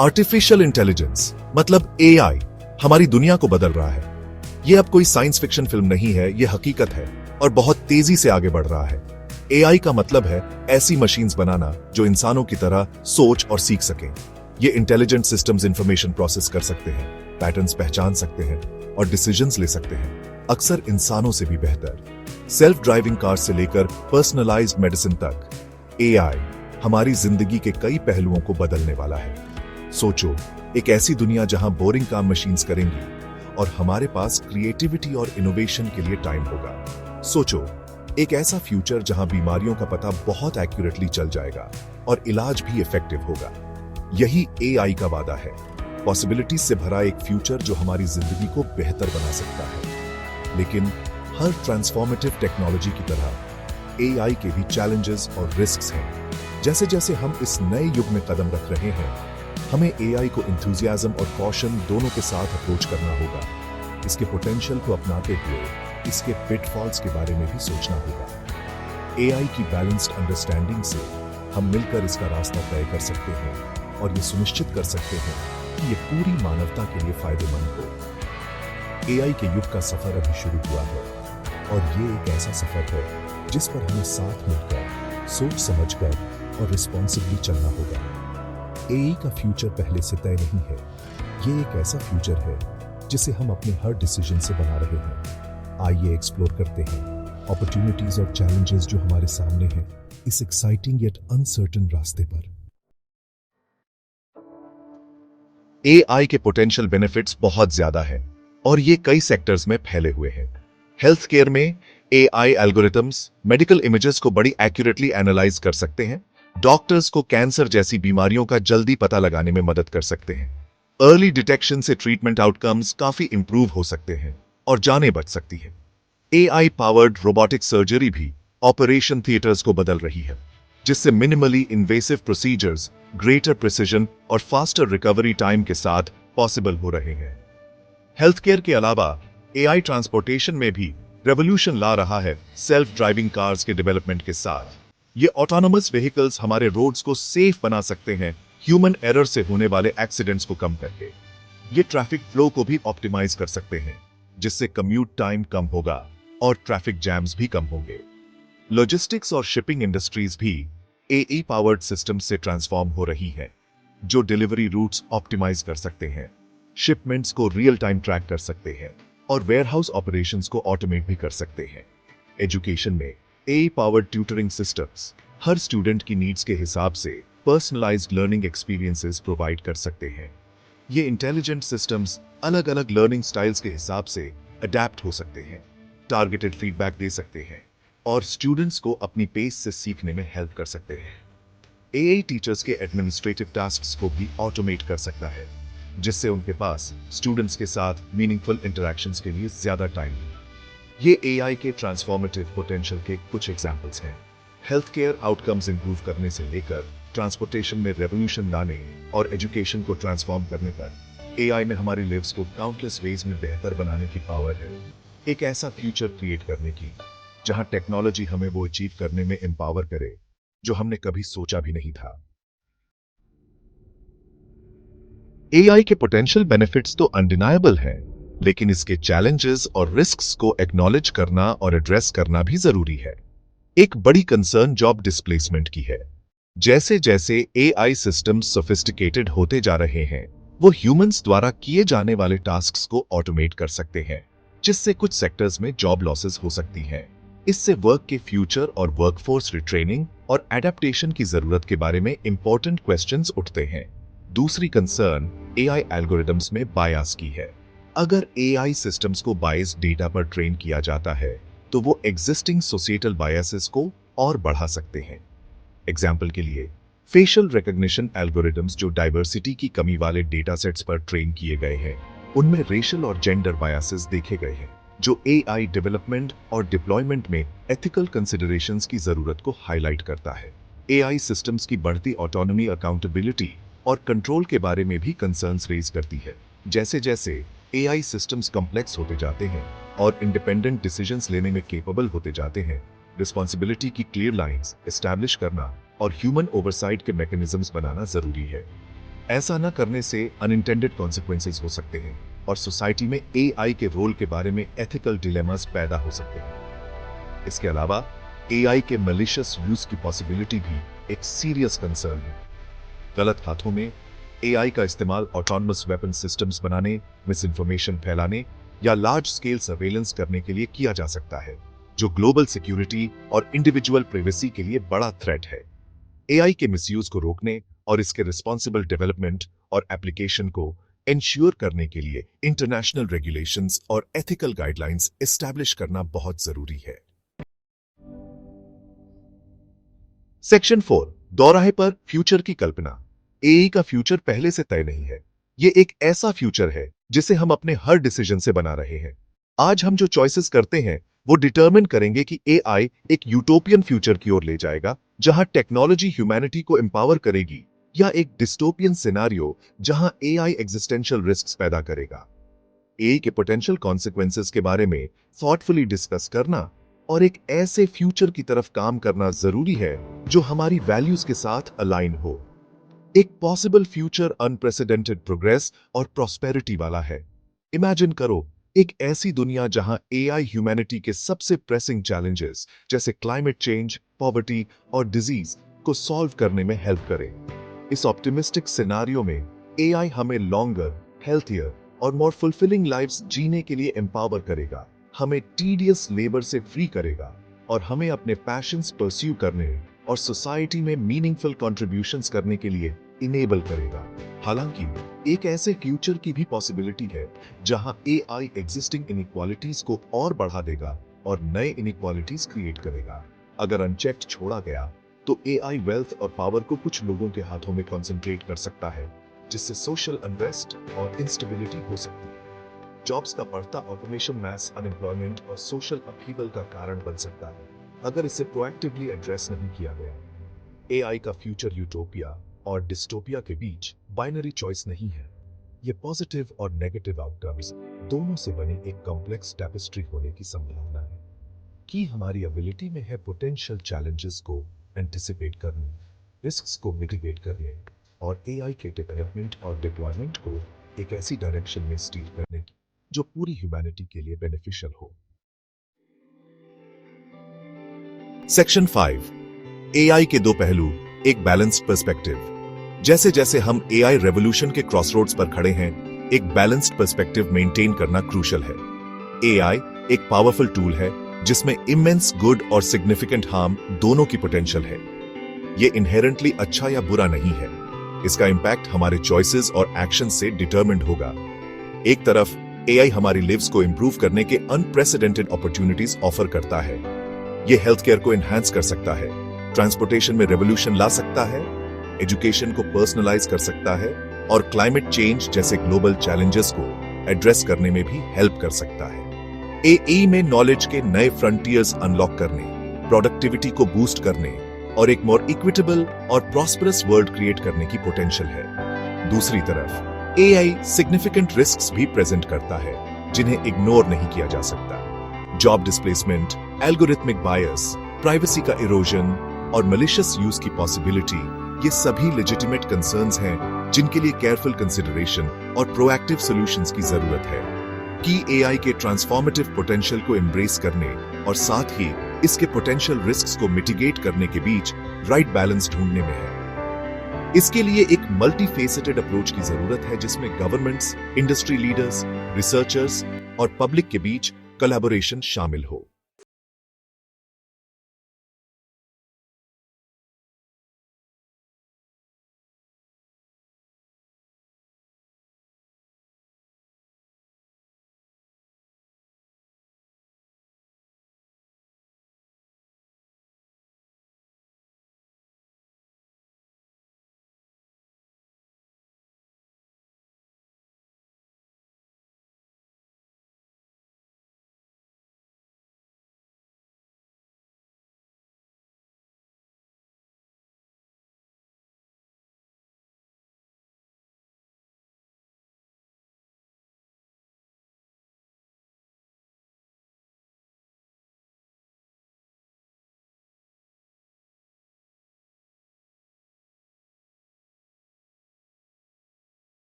Artificial intelligence मतलब AI हमारी दुनिया को बदल रहा है। यह अब कोई साइंस फिक्शन फिल्म नहीं है, यह हकीकत है और बहुत तेजी से आगे बढ़ रहा है। एआई का मतलब है ऐसी मशीन्स बनाना जो इंसानों की तरह सोच और सीख सकें। ये इंटेलिजेंट सिस्टम्स इंफॉर्मेशन प्रोसेस कर सकते हैं, पैटर्न्स पहचान सकते हैं और डिसीजंस ले सकते हैं, अक्सर इंसानों से भी बेहतर। सेल्फ ड्राइविंग कार से लेकर पर्सनलाइज्ड मेडिसिन तक एआई हमारी जिंदगी के कई पहलुओं को बदलने वाला है। सोचो, एक ऐसी दुनिया जहां बोरिंग काम मशीन्स करेंगी और हमारे पास क्रिएटिविटी और इनोवेशन के लिए टाइम होगा। सोचो, एक ऐसा फ्यूचर जहां बीमारियों का पता बहुत एक्यूरेटली चल जाएगा और इलाज भी इफेक्टिव होगा। यही एआई का वादा है, पॉसिबिलिटीज से भरा एक फ्यूचर जो हमारी जिंदगी को बेहतर बना सकता है। लेकिन हर ट्रांसफॉर्मेटिव टेक्नोलॉजी की तरह एआई के भी चैलेंजेस और रिस्क्स हैं। जैसे जैसे हम इस नए युग में कदम रख रहे हैं, हमें एआई को एंथुसियाज्म और कॉशन दोनों के साथ अप्रोच करना होगा। इसके पोटेंशियल को अपनाते हुए इसके पिटफॉल्स के बारे में भी सोचना होगा। एआई की बैलेंस्ड अंडरस्टैंडिंग से हम मिलकर इसका रास्ता तय कर सकते हैं और ये सुनिश्चित कर सकते हैं कि ये पूरी मानवता के लिए फायदेमंद हो। एआई के युग का सफर अभी शुरू हुआ है और ये एक ऐसा सफर है जिस पर हमें साथ मिलकर सोच समझकर और रिस्पॉन्सिबली चलना होगा। एआई का फ्यूचर पहले से तय नहीं है, ये एक ऐसा फ्यूचर है जिसे हम अपने हर डिसीजन से बना रहे हैं। आइए एक्सप्लोर करते हैं अपॉर्चुनिटीज और चैलेंजेस जो हमारे सामने हैं इस एक्साइटिंग येट अनसर्टेन रास्ते पर। एआई के पोटेंशियल बेनिफिट्स बहुत ज्यादा है और ये कई सेक्टर्स में फैले हुए हैं। हेल्थ केयर में एआई एल्गोरिथम्स मेडिकल इमेजेस को बड़ी एक्यूरेटली एनालाइज कर सकते हैं। डॉक्टर्स को कैंसर जैसी बीमारियों का जल्दी पता लगाने में मदद कर सकते हैं। अर्ली डिटेक्शन से ट्रीटमेंट आउटकम्स काफी इंप्रूव हो सकते हैं और जानें बच सकती है। एआई पावर्ड रोबोटिक सर्जरी भी ऑपरेशन थिएटर्स को बदल रही है, जिससे minimally invasive procedures greater precision और फास्टर रिकवरी टाइम के साथ पॉसिबल हो रहे हैं। हेल्थ केयर के अलावा एआई ट्रांसपोर्टेशन में भी रेवोल्यूशन ला रहा है। सेल्फ ड्राइविंग कार्स के डेवलपमेंट के साथ ये ऑटोनोमस व्हीकल्स हमारे रोड्स को सेफ बना सकते हैं, ह्यूमन एरर से होने वाले एक्सीडेंट्स को कम करके। ये ट्रैफिक फ्लो को भी ऑप्टिमाइज कर सकते हैं, जिससे कम्यूट टाइम कम होगा और ट्रैफिक जैम्स भी कम होंगे। लॉजिस्टिक्स और शिपिंग इंडस्ट्रीज भी एआई पावर्ड सिस्टम से ट्रांसफॉर्म हो रही है, जो डिलीवरी रूट्स ऑप्टिमाइज कर सकते हैं, शिपमेंट्स को रियल टाइम ट्रैक कर सकते हैं और वेयरहाउस ऑपरेशंस को ऑटोमेट भी कर सकते हैं। एजुकेशन में एआई पावर्ड ट्यूटरिंग सिस्टम्स हर स्टूडेंट की नीड्स के हिसाब से पर्सनलाइज्ड लर्निंग एक्सपीरियंसेस प्रोवाइड कर सकते हैं। ये इंटेलिजेंट सिस्टम्स अलग अलग लर्निंग स्टाइल्स के हिसाब से अडेप्ट हो सकते हैं, टारगेटेड फीडबैक दे सकते हैं और स्टूडेंट्स को अपनी पेस से सीखने में हेल्प कर सकते हैं। एआई टीचर्स के एडमिनिस्ट्रेटिव टास्क्स को भी ऑटोमेट कर सकता है, जिससे उनके पास स्टूडेंट्स के साथ मीनिंगफुल इंटरैक्शंस के लिए ज्यादा टाइम है। ये एआई के ट्रांसफॉर्मेटिव पोटेंशियल के कुछ एग्जाम्पल्स हैं। हेल्थ केयर आउटकम्स इंप्रूव करने से लेकर ट्रांसपोर्टेशन में रेवोल्यूशन लाने और एजुकेशन को ट्रांसफॉर्म करने तक एआई में हमारी लिव्स को काउंटलेस वेज में बेहतर बनाने की पावर है। एक ऐसा फ्यूचर क्रिएट करने की जहां टेक्नोलॉजी हमें वो अचीव करने में एम्पावर करे जो हमने कभी सोचा भी नहीं था। एआई के पोटेंशियल बेनिफिट्स तो अनडिनायबल हैं, लेकिन इसके चैलेंजेस और रिस्क्स को एक्नॉलेज करना और एड्रेस करना भी जरूरी है। एक बड़ी कंसर्न जॉब डिस्प्लेसमेंट की है। जैसे जैसे एआई सिस्टम्स सोफिस्टिकेटेड होते जा रहे हैं, वो ह्यूमंस द्वारा किए जाने वाले टास्क्स को ऑटोमेट कर सकते हैं, जिससे कुछ सेक्टर्स में जॉब लॉसेस हो सकती हैं। इससे वर्क के फ्यूचर और वर्कफोर्स रिट्रेनिंग और एडेप्टेशन की जरूरत के बारे में इंपॉर्टेंट क्वेश्चंस उठते हैं। दूसरी कंसर्न एआई एल्गोरिदम्स में बायस की है। अगर एआई सिस्टम्स को बायस्ड डेटा पर ट्रेन किया जाता है, तो वो एग्जिस्टिंग सोसाइटल बायसेस को और बढ़ा सकते हैं। एग्जाम्पल के लिए, फेशियल रिकॉग्निशन एल्गोरिदम्स जो डाइवर्सिटी की कमी वाले डेटा सेट्स पर ट्रेन किए गए हैं, उनमें रेशियल और जेंडर बायसेस देखे गए हैं, जो एआई डेवलपमेंट और डिप्लॉयमेंट में एथिकल कंसिडरेशंस की जरूरत को हाईलाइट करता है। एआई सिस्टम्स की बढ़ती ऑटोनॉमी, अकाउंटेबिलिटी और कंट्रोल के बारे में भी कंसर्न्स रेज करती है। जैसे जैसे एआई सिस्टम्स कॉम्प्लेक्स होते जाते हैं और इंडिपेंडेंट डिसीजंस लेने में केपेबल होते जाते हैं, रिस्पॉन्सिबिलिटी की क्लियर लाइंस एस्टैब्लिश करना और ह्यूमन ओवरसाइट के मैकेनिज्म्स बनाना जरूरी है। ऐसा न करने से अनइंटेंडेड कॉन्सिक्वेंसेस हो सकते हैं और सोसाइटी में एआई के रोल के बारे में एथिकल डिलेमास पैदा हो सकते हैं। इसके अलावा एआई के मैलिशियस यूज की पॉसिबिलिटी भी एक सीरियस कंसर्न है। गलत हाथों में एआई का इस्तेमाल ऑटोनमस वेपन सिस्टम्स बनाने, मिस इंफॉर्मेशन फैलाने या लार्ज स्केल सर्वेलेंस करने के लिए किया जा सकता है, जो ग्लोबल सिक्योरिटी और इंडिविजुअल प्राइवेसी के लिए बड़ा थ्रेट है। एआई के मिसयूज को रोकने और इसके रिस्पॉन्सिबल डेवलपमेंट और एप्लीकेशन को इंश्योर करने के लिए इंटरनेशनल रेगुलेशंस और एथिकल गाइडलाइंस एस्टैब्लिश करना बहुत जरूरी है। सेक्शन 4, दोराहे पर फ्यूचर की कल्पना। एआई का फ्यूचर पहले से तय नहीं है। ये एक ऐसा फ्यूचर है जिसे हम अपने हर डिसीजन से बना रहे हैं। आज हम जो चॉइसेस करते हैं वो डिटरमिन करेंगे कि एआई एक यूटोपियन फ्यूचर की ओर ले जाएगा जहां टेक्नोलॉजी ह्यूमैनिटी को एम्पावर करेगी, या एक डिस्टोपियन सिनेरियो जहां एआई एग्जिस्टेंशियल रिस्क्स पैदा करेगा। एआई के पोटेंशियल कॉन्सिक्वेंसेस के बारे में थॉटफुली डिस्कस करना और एक ऐसे फ्यूचर की तरफ काम करना जरूरी है जो हमारी वैल्यूज के साथ अलाइन हो। एक पॉसिबल फ्यूचर अनप्रेसिडेंटेड प्रोग्रेस और प्रॉस्पेरिटी वाला है। इमेजिन करो एक ऐसी दुनिया जहां एआई ह्यूमैनिटी के सबसे प्रेसिंग चैलेंजेस जैसे क्लाइमेट चेंज, पॉवर्टी और डिजीज को सॉल्व करने में हेल्प करे। इस ऑप्टिमिस्टिक सिनारियो में एआई हमें लॉन्गर, हेल्थियर और मोर फुलफिलिंग लाइफ्स जीने के एम्पावर करेगा, हमें टीडियस लेबर से फ्री करेगा और हमें अपने पैशंस परस्यू करने और सोसाइटी में मीनिंगफुल कंट्रीब्यूशंस करने के लिए इनेबल करेगा। हालांकि एक ऐसे फ्यूचर की भी पॉसिबिलिटी है जहां एआई एग्जिस्टिंग इनइक्वालिटीज को और बढ़ा देगा और नए इनइक्वालिटीज क्रिएट करेगा। अगर अनचेक्ड छोड़ा गया तो एआई वेल्थ और पावर को कुछ लोगों के हाथों में कंसंट्रेट कर सकता है, जिससे सोशल अनरेस्ट और इंस्टेबिलिटी हो सकती है। जॉब्स का बढ़ता ऑटोमेशन मैस अनएम्प्लॉयमेंट और सोशल अपहीवल का कारण बन सकता है अगर इसे प्रोएक्टिवली एड्रेस नहीं किया गया। एआई का फ्यूचर यूटोपिया और डिस्टोपिया के बीच बाइनरी चॉइस नहीं है। ये पॉजिटिव और नेगेटिव आउटकम्स दोनों से बनी एक कॉम्प्लेक्स टैपेस्ट्री होने की संभावना है। कि हमारी एबिलिटी में है पोटेंशियल चैलेंजेस को एंटिसिपेट करने, रिस्क्स को मिटिगेट करने और एआई के डेवलपमेंट और डिप्लॉयमेंट को एक ऐसी डायरेक्शन में स्टीर करने की जो पूरी ह्यूमैनिटी के लिए बेनिफिशियल हो। सेक्शन 5, एआई के दो पहलू, एक बैलेंस्ड पर्सपेक्टिव। जैसे जैसे हम एआई रेवोल्यूशन के क्रॉसरोड्स पर खड़े हैं, एक बैलेंस्ड पर्सपेक्टिव मेंटेन करना क्रूशियल है। एआई एक पावरफुल टूल है जिसमें इमेंस गुड और सिग्निफिकेंट हार्म दोनों की पोटेंशियल है। ये इनहेरेंटली अच्छा या बुरा नहीं है। इसका इंपैक्ट हमारे चॉइसेस और एक्शन से डिटरमिन्ड होगा। एक तरफ एआई हमारी लिव्स को इंप्रूव करने के अनप्रेसिडेंटेड अपॉर्चुनिटीज ऑफर करता है। ये हेल्थ केयर को एनहांस कर सकता है, ट्रांसपोर्टेशन में रेवोल्यूशन ला सकता है, एजुकेशन को पर्सनलाइज कर सकता है और क्लाइमेट चेंज जैसे ग्लोबल चैलेंजेस को एड्रेस करने में भी हेल्प कर सकता है। एआई में नॉलेज के नए फ्रंटियर्स अनलॉक करने, प्रोडक्टिविटी को बूस्ट करने और एक मोर इक्विटेबल और प्रॉस्परस वर्ल्ड क्रिएट करने की पोटेंशियल है। दूसरी तरफ एआई सिग्निफिकेंट रिस्क्स भी प्रेजेंट करता है जिन्हें इग्नोर नहीं किया जा सकता। जॉब डिस्प्लेसमेंट, एल्गोरिथमिक बायस, प्राइवेसी का इरोजन और मैलिशियस यूज की पॉसिबिलिटी, ये सभी लेजिटिमेट कंसर्न्स हैं जिनके लिए केयरफुल कंसिडरेशन और प्रोएक्टिव सॉल्यूशंस की जरूरत है। की एआई के ट्रांसफॉर्मेटिव पोटेंशियल को एम्ब्रेस करने और साथ ही इसके पोटेंशियल रिस्क्स को मिटिगेट करने के बीच राइट बैलेंस ढूंढने में है। इसके लिए एक मल्टी फेसेटेड अप्रोच की जरूरत है जिसमें गवर्नमेंट्स, इंडस्ट्री लीडर्स, रिसर्चर्स और पब्लिक के बीच कोलैबोरेशन शामिल हो।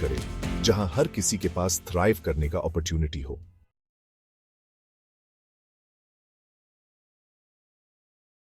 करे, जहां हर किसी के पास थ्राइव करने का अपॉर्चुनिटी हो।